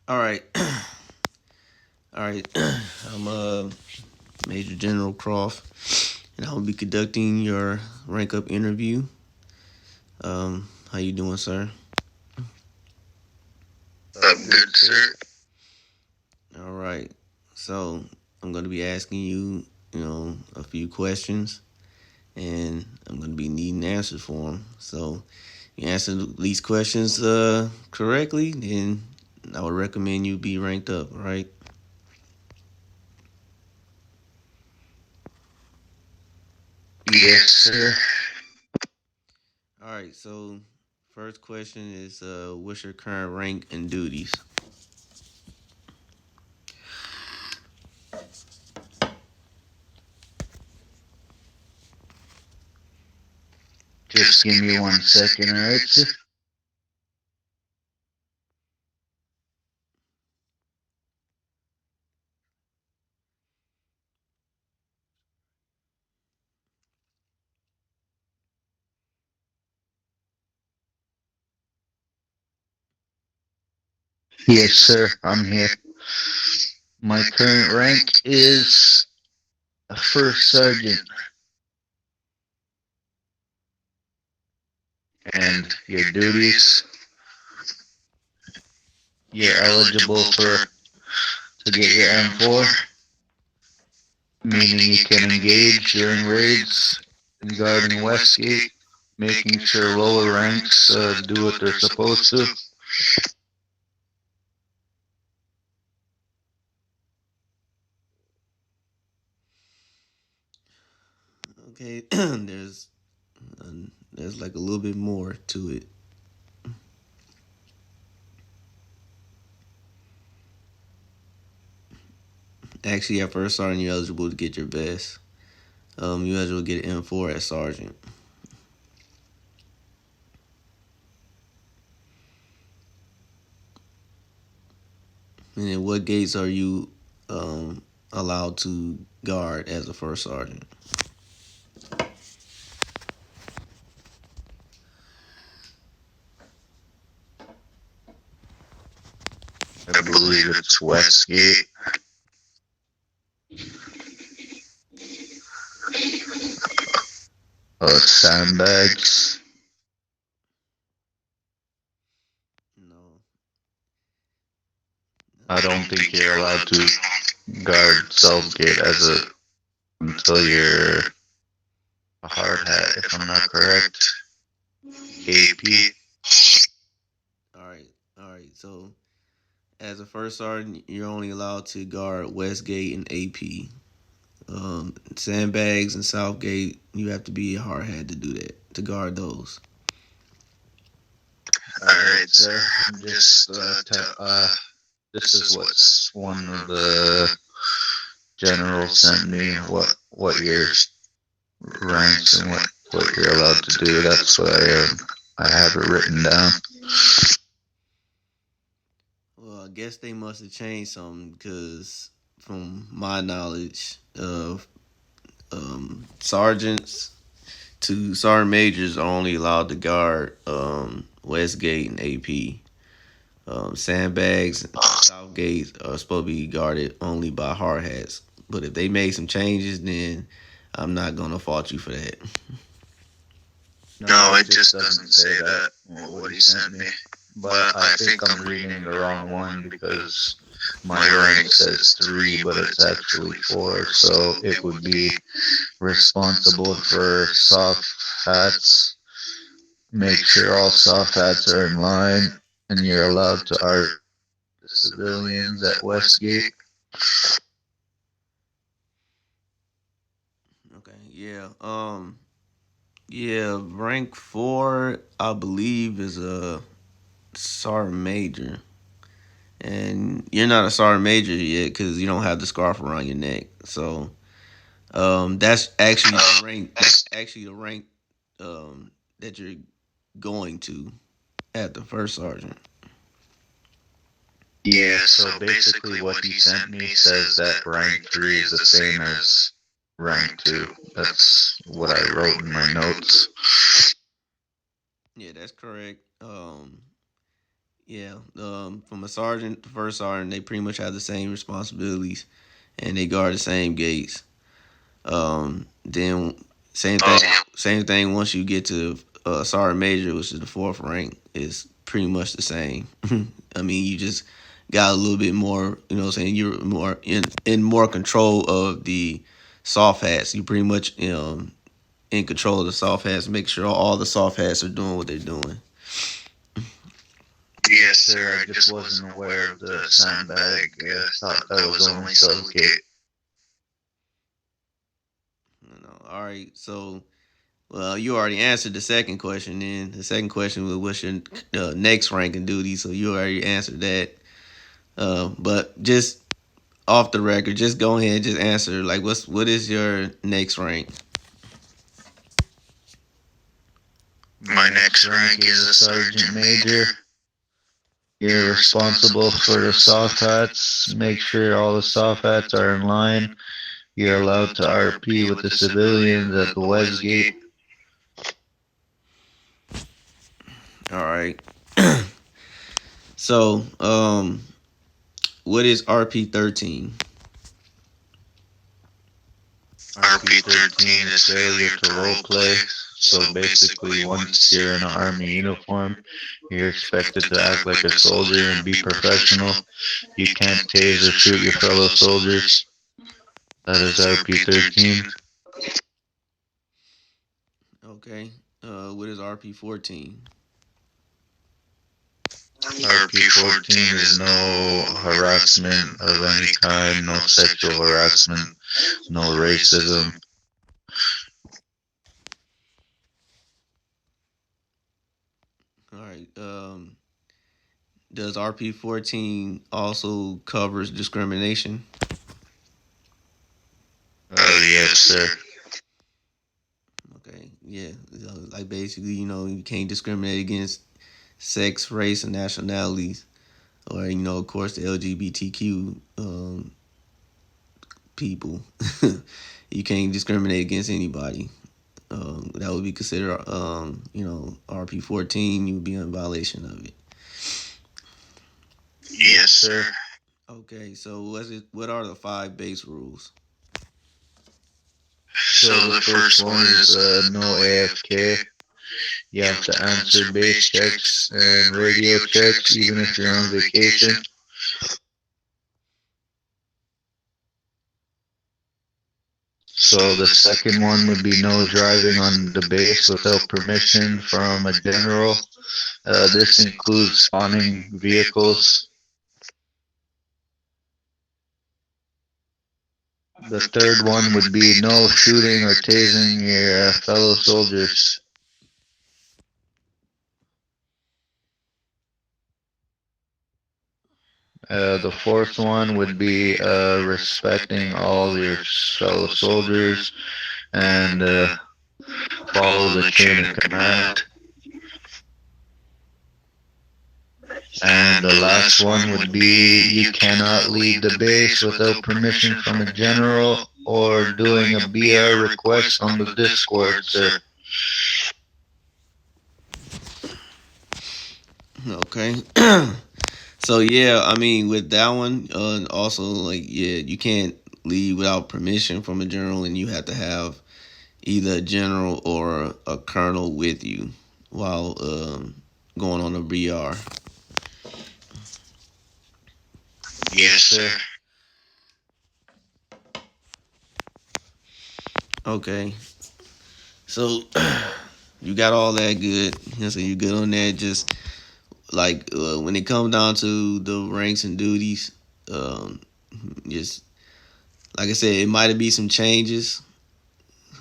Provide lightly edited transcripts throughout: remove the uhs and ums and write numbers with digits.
All right. All right. I'm Major General Croft, and I'll be conducting your rank up interview. How you doing, sir? I'm good, sir. All right. So I'm going to be asking you, a few questions, and I'm going to be needing answers for them. So you answer these questions correctly, then I would recommend you be ranked up. Right. Yes, sir. All right. So first question is, what's your current rank and duties? Just give me 1 second, alright, sir? Yes, sir. I'm here. My current rank is a first sergeant. And your duties, you're eligible to get your M4, meaning you can engage during raids in guarding Westgate, making sure lower ranks do what they're supposed to. Okay, uh, there's like a little bit more to it. Actually, at first sergeant, you're eligible to get your best. You're eligible to get an M4 as sergeant. And then, what gates are you allowed to guard as a first sergeant? I believe it's Westgate. Sandbags. No. I don't think you're allowed to guard Southgate as until you're a hard hat, if I'm not correct. AP. All right, all right. So, as a first sergeant, you're only allowed to guard Westgate and AP. Sandbags and Southgate, you have to be a hard hat to do that, to guard those. Alright, sir. Just this is what's one of the generals sent me. What your ranks and what you're allowed to do. That's what I have it written down. Well, I guess they must have changed something because, from my knowledge, sergeants to sergeant majors are only allowed to guard Westgate and AP. Sandbags and Southgate are supposed to be guarded only by hard hats. But if they made some changes, then I'm not gonna fault you for that. No, it just doesn't say that, what he sent me. But I think I'm reading the wrong one because my rank says 3, but it's actually 4. So it would be responsible for soft hats, make sure all soft hats are in line, and you're allowed to art the civilians at Westgate. Okay, yeah. Yeah, rank 4, I believe, is a sergeant major. And you're not a sergeant major yet because you don't have the scarf around your neck. So that's actually the rank. That's actually the rank that you're going to at the first sergeant. Yeah, so basically what he sent me says that rank 3 is the same as rank 2. That's what I wrote in my notes. Yeah, that's correct. Yeah, from a sergeant to first sergeant, they pretty much have the same responsibilities, and they guard the same gates. Then same thing. Same thing. Once you get to sergeant major, which is the fourth rank, is pretty much the same. I mean, you just got a little bit more. You know, what I'm saying you're more in more control of the soft hats. You pretty much in control of the soft hats. Make sure all the soft hats are doing what they're doing. Yes, sir. I just wasn't aware of the sandbag. Thought that was only Southgate. All right, so well, you already answered the second question. Then the second question was what's your next rank and duty. So you already answered that. But just off the record, just go ahead and just answer like what is your next rank? My next rank is a sergeant major. You're responsible for the soft hats. Make sure all the soft hats are in line. You're allowed to RP with the civilians at the west gate. All right. So, what is RP-13? RP-13 is failure to roleplay. So basically, once you're in an army uniform, you're expected to act like a soldier and be professional. You can't tase or shoot your fellow soldiers. That is RP-13. Okay. What is RP-14? RP-14 is no harassment of any kind, no sexual harassment, no racism. All right. Does RP-14 also covers discrimination? Yes, sir. Okay. Yeah. Like basically, you can't discriminate against sex, race, and nationalities, or of course, the LGBTQ people. You can't discriminate against anybody. That would be considered, RP-14. You would be in violation of it. Yes, sir. Okay, so what are the 5 base rules? So the first one is no AFK. You have to answer base checks and radio checks even if you're on vacation. So the second one would be no driving on the base without permission from a general. This includes spawning vehicles. The third one would be no shooting or tasing your fellow soldiers. The fourth one would be respecting all your fellow soldiers and follow the chain of command. And the last one would be you cannot leave the base without permission from a general or doing a BR request on the Discord, sir. Okay. So yeah, I mean with that one, also like yeah, you can't leave without permission from a general, and you have to have either a general or a colonel with you while going on a BR. Yes, sir. Okay. So you got all that good. So you good on that. Just like when it comes down to the ranks and duties, um, just like I said, it might be some changes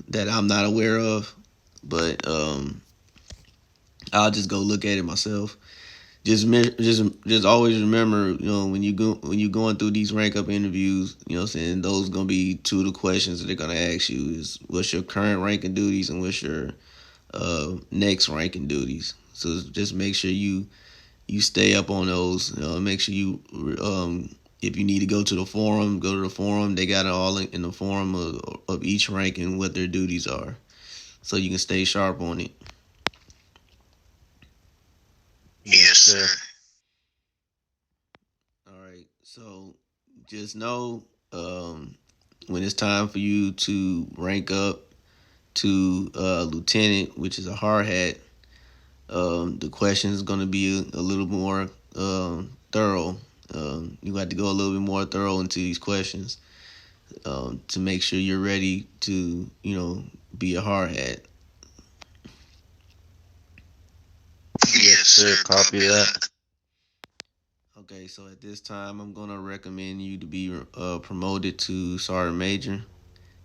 that I'm not aware of, but I'll just go look at it myself. Just always remember, when you going through these rank up interviews, saying those gonna be two of the questions that they're gonna ask you is what's your current rank and duties and what's your next rank and duties. So just make sure you stay up on those. Make sure you if you need to go to the forum, go to the forum. They got it all in the forum of each rank and what their duties are, so you can stay sharp on it. Yes, sir. So just know when it's time for you to rank up to lieutenant, which is a hard hat, the question is going to be a little more thorough. You got to go a little bit more thorough into these questions to make sure you're ready to, be a hard hat. Yes, sir. Copy that. Okay, so at this time, I'm gonna recommend you to be promoted to sergeant major.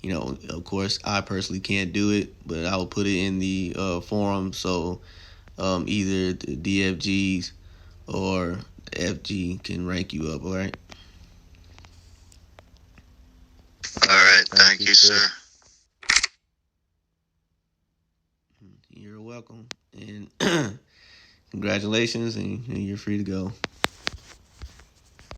Of course, I personally can't do it, but I will put it in the forum so either the DFGs or the FG can rank you up. All right. All right. Thank you, sir. You're welcome, and congratulations, and you're free to go.